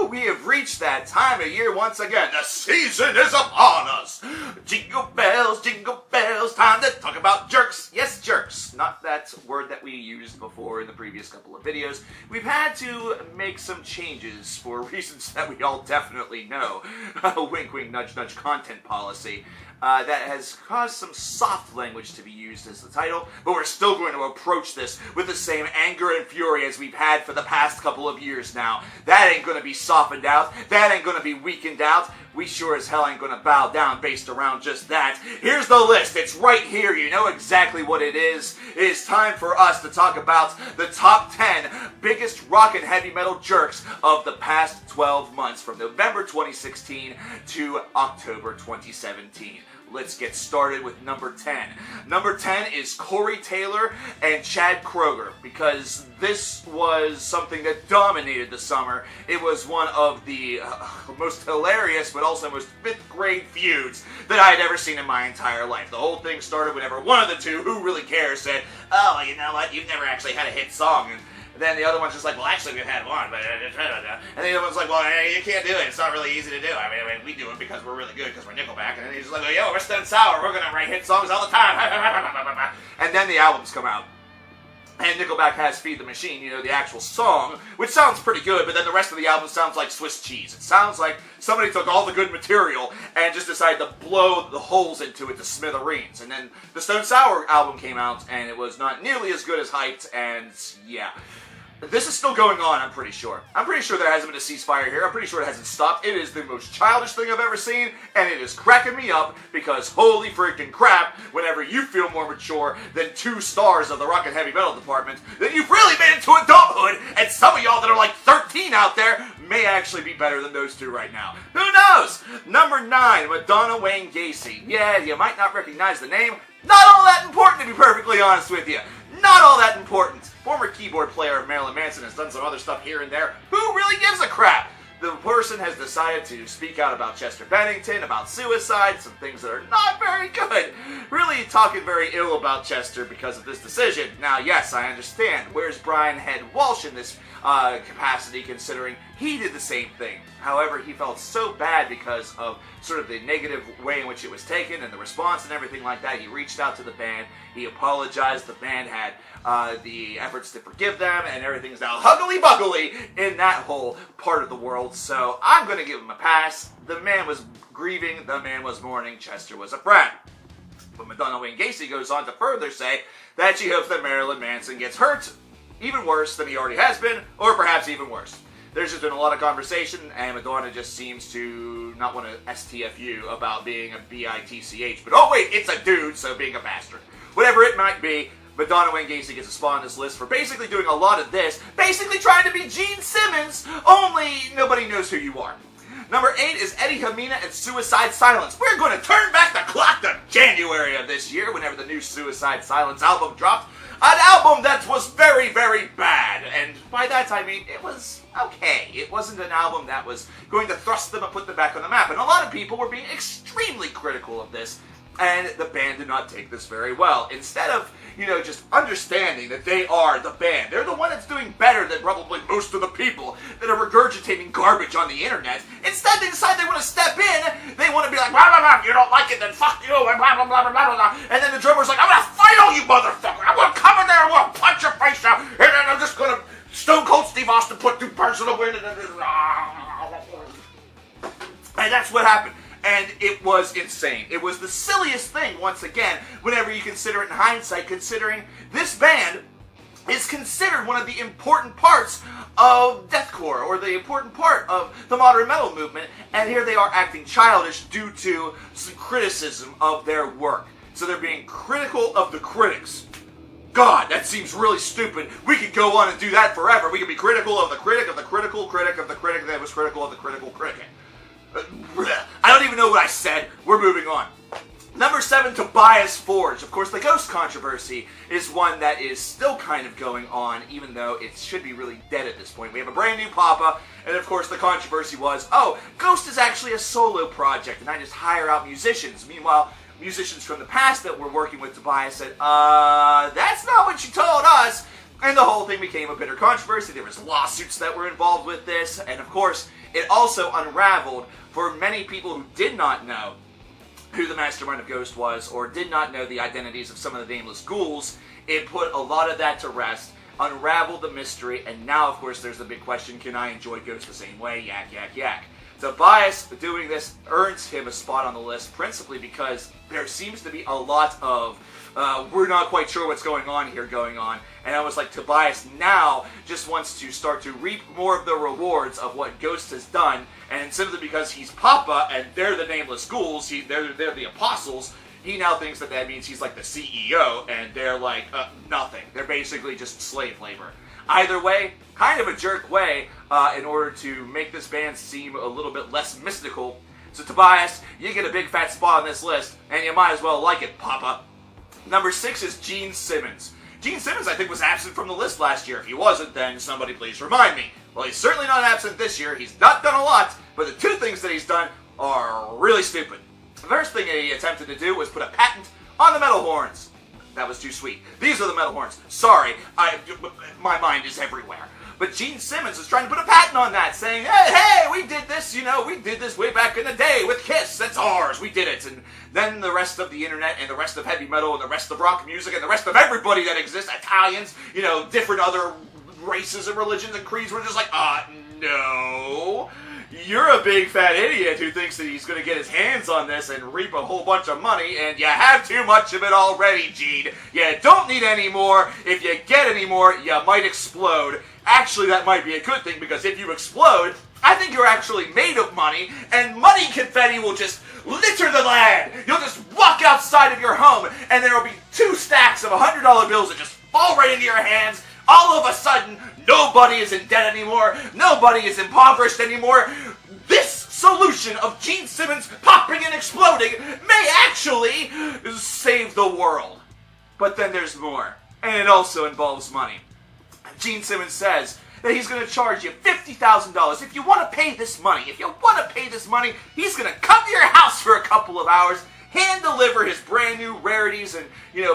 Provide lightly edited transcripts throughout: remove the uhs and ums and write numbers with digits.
we have reached that time of year once again. The season is upon us. Jingle bells, time to talk about jerks. Yes, jerks. Not that word that we used before in the previous couple of videos. We've had to make some changes for reasons that we all definitely know. Wink, wink, nudge, nudge content policy. That has caused some soft language to be used as the title, but we're still going to approach this with the same anger and fury as we've had for the past couple of years now. That ain't gonna be softened out. That ain't gonna be weakened out. We sure as hell ain't gonna bow down based around just that. Here's the list. It's right here. You know exactly what it is. It is time for us to talk about the top 10 biggest rock and heavy metal jerks of the past 12 months, from November 2016 to October 2017. Let's get started with number 10. Number 10 is Corey Taylor and Chad Kroeger, because this was something that dominated the summer. It was one of the most hilarious but also most 5th grade feuds that I had ever seen in my entire life. The whole thing started whenever one of the two, who really cares, said, "Oh, you know what, you've never actually had a hit song." And then the other one's just like, "Well, actually, we've had one, but..." And the other one's like, "Well, you can't do it. It's not really easy to do. I mean, we do it because we're really good, because we're Nickelback." And then he's just like, "Yo, we're Stone Sour. We're gonna write hit songs all the time." And then the albums come out. And Nickelback has Feed the Machine, you know, the actual song, which sounds pretty good, but then the rest of the album sounds like Swiss cheese. It sounds like somebody took all the good material and just decided to blow the holes into it to smithereens. And then the Stone Sour album came out, and it was not nearly as good as hyped, and yeah. This is still going on, I'm pretty sure. I'm pretty sure there hasn't been a ceasefire here. I'm pretty sure it hasn't stopped. It is the most childish thing I've ever seen, and it is cracking me up, because holy freaking crap, whenever you feel more mature than 2 stars of the rock and heavy metal department, then you've really made it to adulthood, and some of y'all that are like 13 out there may actually be better than those 2 right now. Who knows? Number 9, Madonna Wayne Gacy. Yeah, you might not recognize the name. Not all that important, to be perfectly honest with you. Not all that important. Former keyboard player of Marilyn Manson has done some other stuff here and there. Who really gives a crap? The person has decided to speak out about Chester Bennington, about suicide, some things that are not very good. Really talking very ill about Chester because of this decision. Now, yes, I understand. Where's Brian Head Walsh in this capacity, considering he did the same thing? However, he felt so bad because of sort of the negative way in which it was taken and the response and everything like that. He reached out to the band. He apologized. The band had the efforts to forgive them, and everything's now huggly-buggly in that whole part of the world. So I'm going to give him a pass. The man was grieving. The man was mourning. Chester was a friend. But Madonna Wayne Gacy goes on to further say that she hopes that Marilyn Manson gets hurt even worse than he already has been, or perhaps even worse. There's just been a lot of conversation, and Madonna just seems to not want to STFU about being a bitch, but oh wait, it's a dude, so being a bastard. Whatever it might be, Madonna Wayne Gacy gets a spot on this list for basically doing a lot of this, basically trying to be Gene Simmons, only nobody knows who you are. Number 8 is Eddie Hamina and Suicide Silence. We're going to turn back the clock to January of this year, whenever the new Suicide Silence album dropped. An album that was very, very bad. And by that I mean it was okay. It wasn't an album that was going to thrust them and put them back on the map. And a lot of people were being extremely critical of this. And the band did not take this very well. Instead of, just understanding that they are the band, they're the one that's doing better than probably most of the people that are regurgitating garbage on the internet. Instead, they decide they want to step in. They want to be like, blah, blah, blah, you don't like it, then fuck you, and blah, blah, blah, blah, blah, blah. And then the drummer's like, I'm going to fight all you motherfucker. I'm going to come in there and I'm going to punch your face out. And then I'm just going to Stone Cold Steve Austin put 2 parts of the win. And that's what happened. And it was insane. It was the silliest thing, once again, whenever you consider it in hindsight, considering this band is considered one of the important parts of deathcore, or the important part of the modern metal movement, and here they are acting childish due to some criticism of their work. So they're being critical of the critics. God, that seems really stupid. We could go on and do that forever. We could be critical of the critic of the critical critic of the critic that was critical of the critical critic. I don't even know what I said. We're moving on. Number 7, Tobias Forge. Of course, the Ghost controversy is one that is still kind of going on, even though it should be really dead at this point. We have a brand new Papa, and of course the controversy was, oh, Ghost is actually a solo project, and I just hire out musicians. Meanwhile, musicians from the past that were working with Tobias said, that's not what you told us. And the whole thing became a bitter controversy. There was lawsuits that were involved with this, and of course, It also unraveled for many people who did not know who the mastermind of Ghost was, or did not know the identities of some of the nameless ghouls. It put a lot of that to rest, unraveled the mystery, and now, of course, there's the big question, can I enjoy Ghost the same way? Yak, yak, yak. Tobias doing this earns him a spot on the list, principally because there seems to be a lot of we're not quite sure what's going on here going on. And I was like, Tobias now just wants to start to reap more of the rewards of what Ghost has done. And simply because he's Papa and they're the nameless ghouls, they're the apostles, he now thinks that means he's like the CEO and they're like nothing. They're basically just slave labor. Either way, kind of a jerk way in order to make this band seem a little bit less mystical. So Tobias, you get a big fat spot on this list, and you might as well like it, Papa. Number 6 is Gene Simmons. Gene Simmons, I think, was absent from the list last year. If he wasn't, then somebody please remind me. Well, he's certainly not absent this year. He's not done a lot, but the 2 things that he's done are really stupid. The first thing he attempted to do was put a patent on the metal horns. That was too sweet. These are the metal horns. Sorry, my mind is everywhere. But Gene Simmons is trying to put a patent on that, saying, hey, we did this, we did this way back in the day with Kiss. That's ours. We did it. And then the rest of the internet and the rest of heavy metal and the rest of rock music and the rest of everybody that exists, Italians, different other races and religions and creeds were just like, no. You're a big fat idiot who thinks that he's going to get his hands on this and reap a whole bunch of money, and you have too much of it already, Gene. You don't need any more. If you get any more, you might explode. Actually, that might be a good thing, because if you explode, I think you're actually made of money, and money confetti will just litter the land. You'll just walk outside of your home, and there will be 2 stacks of $100 bills that just fall right into your hands. All of a sudden, nobody is in debt anymore. Nobody is impoverished anymore. This solution of Gene Simmons popping and exploding may actually save the world. But then there's more, and it also involves money. Gene Simmons says that he's going to charge you $50,000. If you want to pay this money, he's going to come to your house for a couple of hours, hand deliver his brand new rarities and,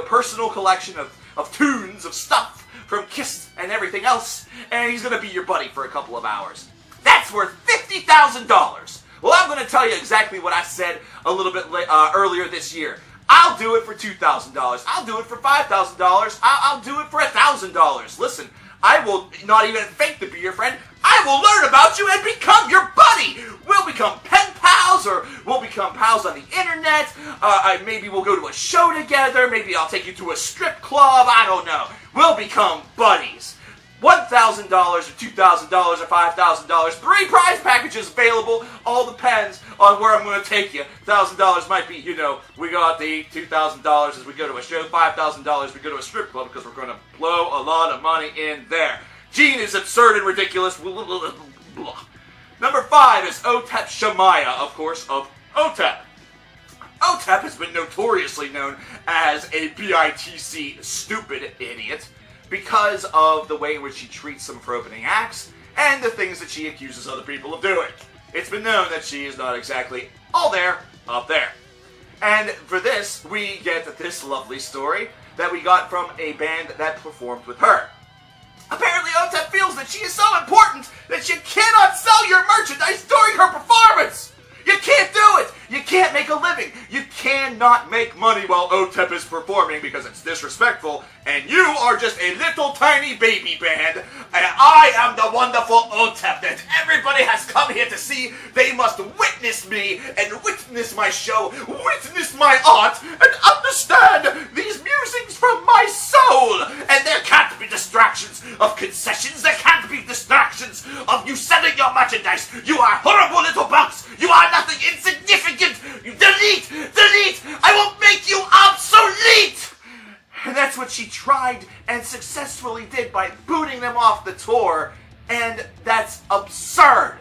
personal collection of tunes, of stuff from Kiss and everything else, and he's going to be your buddy for a couple of hours. That's worth $50,000. Well, I'm going to tell you exactly what I said a little bit earlier this year. I'll do it for $2,000. I'll do it for $5,000. I'll do it for $1,000. Listen, I will not even fake to be your friend. I will learn about you and become your buddy. We'll become pen pals, or we'll become pals on the internet. Maybe we'll go to a show together. Maybe I'll take you to a strip club. I don't know. We'll become buddies. $1,000 or $2,000 or $5,000. 3 prize packages available. All depends on where I'm going to take you. $1,000 might be, we go out to eat. $2,000 as we go to a show. $5,000 we go to a strip club because we're going to blow a lot of money in there. Gene is absurd and ridiculous. Number 5 is Otep Shamaya, of course, of Otep. Otep has been notoriously known as a BITC stupid idiot because of the way in which she treats some of her opening acts and the things that she accuses other people of doing. It's been known that she is not exactly all there, up there. And for this, we get this lovely story that we got from a band that performed with her. Apparently, Otep feels that she is so important that you cannot sell your merchandise during her performance. You can't do it. You can't make a living. You cannot make money while Otep is performing because it's disrespectful, and you are just a little tiny baby band, and I am the wonderful Otep that everybody has come here to see. They must witness me and witness my show, witness my art, and understand these musings from my soul. And there can't be distractions of concessions. There can't be distractions of you selling your merchandise. You are horrible little bugs. You are nothing, insignificant. You delete. I will make you obsolete. And that's what she tried and successfully did by booting them off the tour. And that's absurd.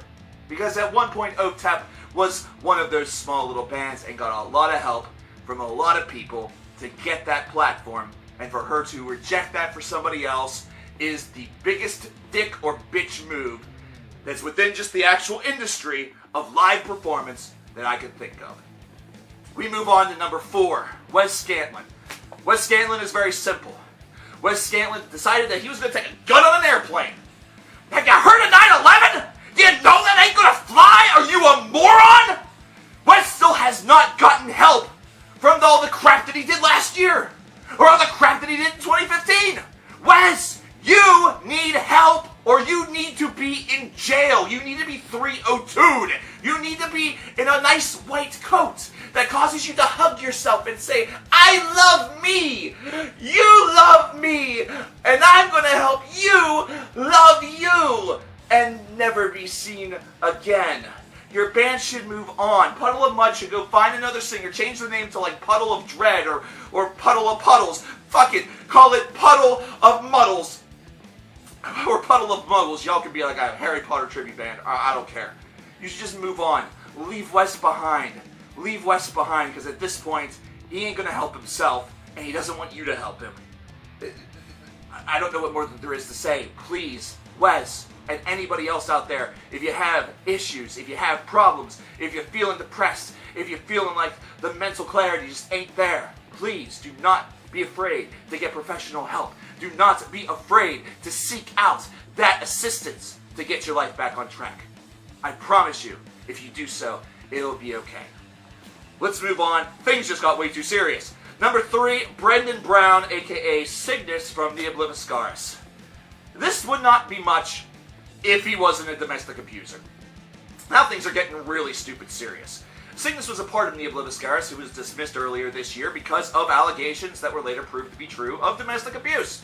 Because at one point, Otep was one of those small little bands and got a lot of help from a lot of people to get that platform. And for her to reject that for somebody else is the biggest dick or bitch move that's within just the actual industry of live performance that I can think of. We move on to number 4, Wes Scantlin. Wes Scantlin is very simple. Wes Scantlin decided that he was going to take a gun on an airplane. Have you heard of 9/11? Do you know that ain't going to help from all the crap that he did last year, or all the crap that he did in 2015. Wes, you need help, or you need to be in jail. You need to be 302'd. You need to be in a nice white coat that causes you to hug yourself and say, I love me, you love me, and I'm going to help you love you, and never be seen again. Your band should move on. Puddle of Mud should go find another singer. Change the name to like Puddle of Dread or Puddle of Puddles. Fuck it. Call it Puddle of Muddles. Or Puddle of Muggles. Y'all can be like a Harry Potter tribute band. I don't care. You should just move on. Leave Wes behind. Leave Wes behind, because at this point, he ain't going to help himself, and he doesn't want you to help him. I don't know what more there is to say. Please, Wes, and anybody else out there, if you have issues, if you have problems, if you're feeling depressed, if you're feeling like the mental clarity just ain't there, please do not be afraid to get professional help. Do not be afraid to seek out that assistance to get your life back on track. I promise you, if you do so, it'll be okay. Let's move on. Things just got way too serious. Number 3, Brendan Brown, aka Cygnus from the Obliviscaris. This would not be much if he wasn't a domestic abuser. Now things are getting really stupid serious. Cygnus was a part of the Obliviscaris who was dismissed earlier this year because of allegations that were later proved to be true of domestic abuse.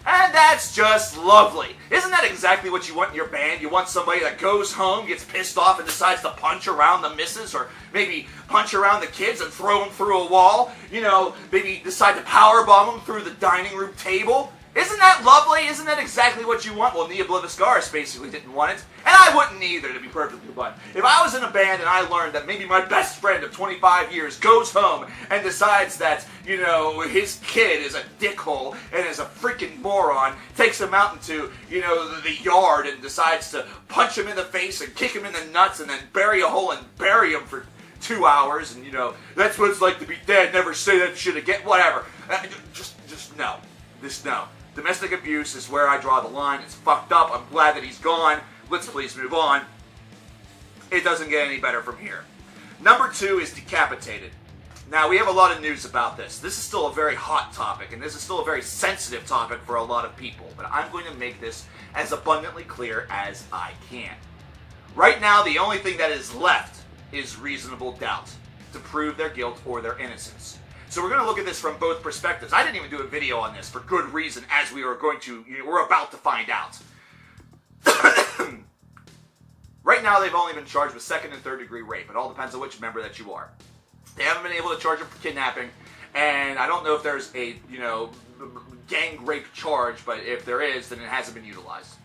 And that's just lovely. Isn't that exactly what you want in your band? You want somebody that goes home, gets pissed off, and decides to punch around the missus, or maybe punch around the kids and throw them through a wall. You know, maybe decide to powerbomb them through the dining room table. Isn't that lovely? Isn't that exactly what you want? Well, the Obliviscaris basically didn't want it, and I wouldn't either, to be perfectly blunt. If I was in a band and I learned that maybe my best friend of 25 years goes home and decides that, you know, his kid is a dickhole and is a freaking moron, takes him out into, you know, the yard and decides to punch him in the face and kick him in the nuts and then bury a hole and bury him for 2 hours, and, you know, that's what it's like to be dead, never say that shit again, whatever. Just no. Just no. Domestic abuse is where I draw the line. It's fucked up. I'm glad that he's gone. Let's please move on. It doesn't get any better from here. Number 2 is decapitated. Now, we have a lot of news about this. This is still a very hot topic, and this is still a very sensitive topic for a lot of people, but I'm going to make this as abundantly clear as I can. Right now, the only thing that is left is reasonable doubt to prove their guilt or their innocence. So we're going to look at this from both perspectives. I didn't even do a video on this for good reason, as we're about to find out. Right now, they've only been charged with 2nd and 3rd degree rape. It all depends on which member that you are. They haven't been able to charge them for kidnapping, and I don't know if there's a, gang rape charge, but if there is, then it hasn't been utilized.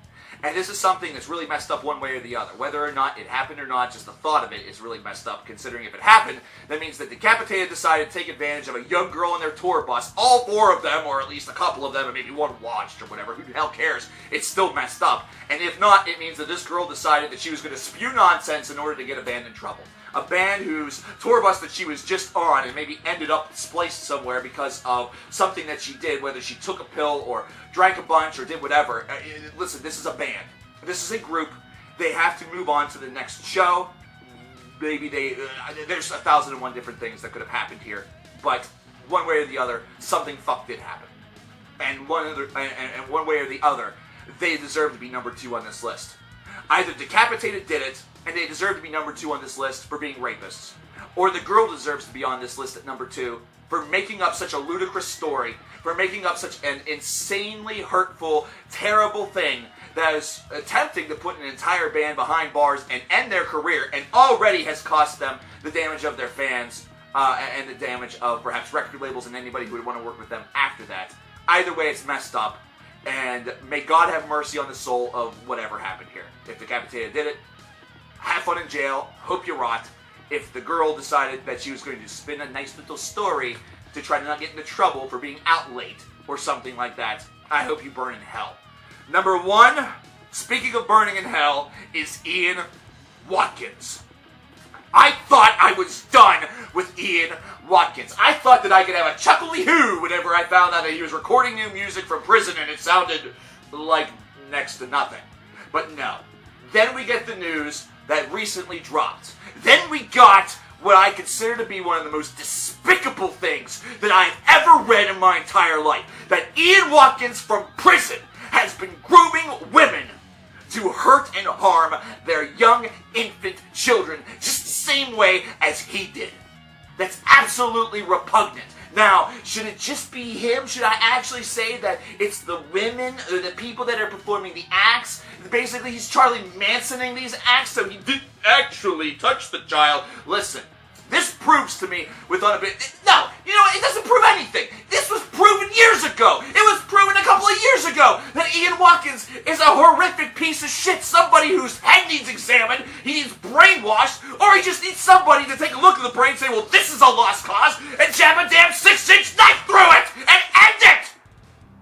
And this is something that's really messed up one way or the other. Whether or not it happened or not, just the thought of it is really messed up, considering if it happened, that means that Decapitated decided to take advantage of a young girl on their tour bus. All 4 of them, or at least a couple of them, and maybe one watched or whatever. Who the hell cares? It's still messed up. And if not, it means that this girl decided that she was going to spew nonsense in order to get a band in trouble. A band whose tour bus that she was just on and maybe ended up displaced somewhere because of something that she did, whether she took a pill or drank a bunch or did whatever. Listen, this is a band. This is a group. They have to move on to the next show. Maybe there's 1,001 different things that could have happened here, but one way or the other, something fucked did happen. And one way or the other, they deserve to be number 2 on this list. Either Decapitated did it, and they deserve to be number 2 on this list for being rapists. Or the girl deserves to be on this list at number 2 for making up such a ludicrous story, for making up such an insanely hurtful, terrible thing that is attempting to put an entire band behind bars and end their career, and already has cost them the damage of their fans, and the damage of perhaps record labels and anybody who would want to work with them after that. Either way, it's messed up, and may God have mercy on the soul of whatever happened here. If Decapitated did it, have fun in jail, hope you rot. If the girl decided that she was going to spin a nice little story to try to not get into trouble for being out late or something like that, I hope you burn in hell. Number 1, speaking of burning in hell, is Ian Watkins. I thought I was done with Ian Watkins. I thought that I could have a chuckly-hoo whenever I found out that he was recording new music from prison and it sounded like next to nothing. But no. Then we get the news that recently dropped. Then we got what I consider to be one of the most despicable things that I've ever read in my entire life. That Ian Watkins from prison has been grooming women to hurt and harm their young infant children just the same way as he did. That's absolutely repugnant. Now, should it just be him? Should I actually say that it's the women or the people that are performing the acts? Basically, he's Charlie Mansoning these acts, so he didn't actually touch the child. Listen, this proves to me with no, you know what? It doesn't prove anything. This was proven years ago. It was proven a couple of years ago that Ian Watkins is a horrific piece of shit. Somebody whose head needs examined, he needs brainwashed, or he just needs somebody to take a look at the brain and say, well, this is a lost cause, and jab a damn 6-inch knife through it and end it.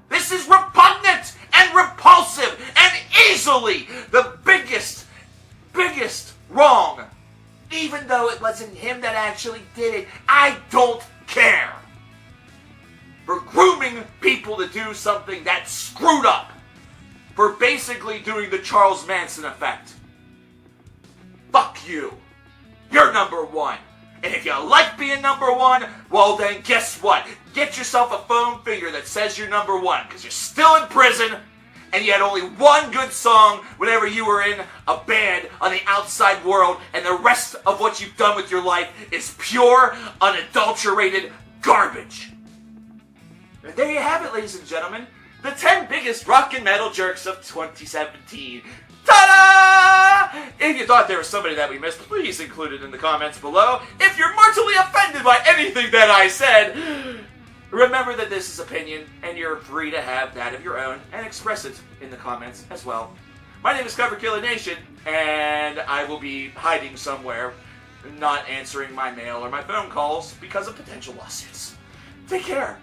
This is repugnant and repulsive and easily the biggest wrong. Even though it wasn't him that actually did it, I don't care. For grooming people to do something that's screwed up. For basically doing the Charles Manson effect. Fuck you. You're number one. And if you like being number one, well then guess what? Get yourself a foam finger that says you're number one, because you're still in prison, and you had only one good song whenever you were in a band on the outside world, and the rest of what you've done with your life is pure, unadulterated garbage. And there you have it, ladies and gentlemen. The 10 biggest rock and metal jerks of 2017. Ta-da! If you thought there was somebody that we missed, please include it in the comments below. If you're mortally offended by anything that I said, remember that this is opinion, and you're free to have that of your own and express it in the comments as well. My name is coverkillernation, and I will be hiding somewhere, not answering my mail or my phone calls because of potential lawsuits. Take care.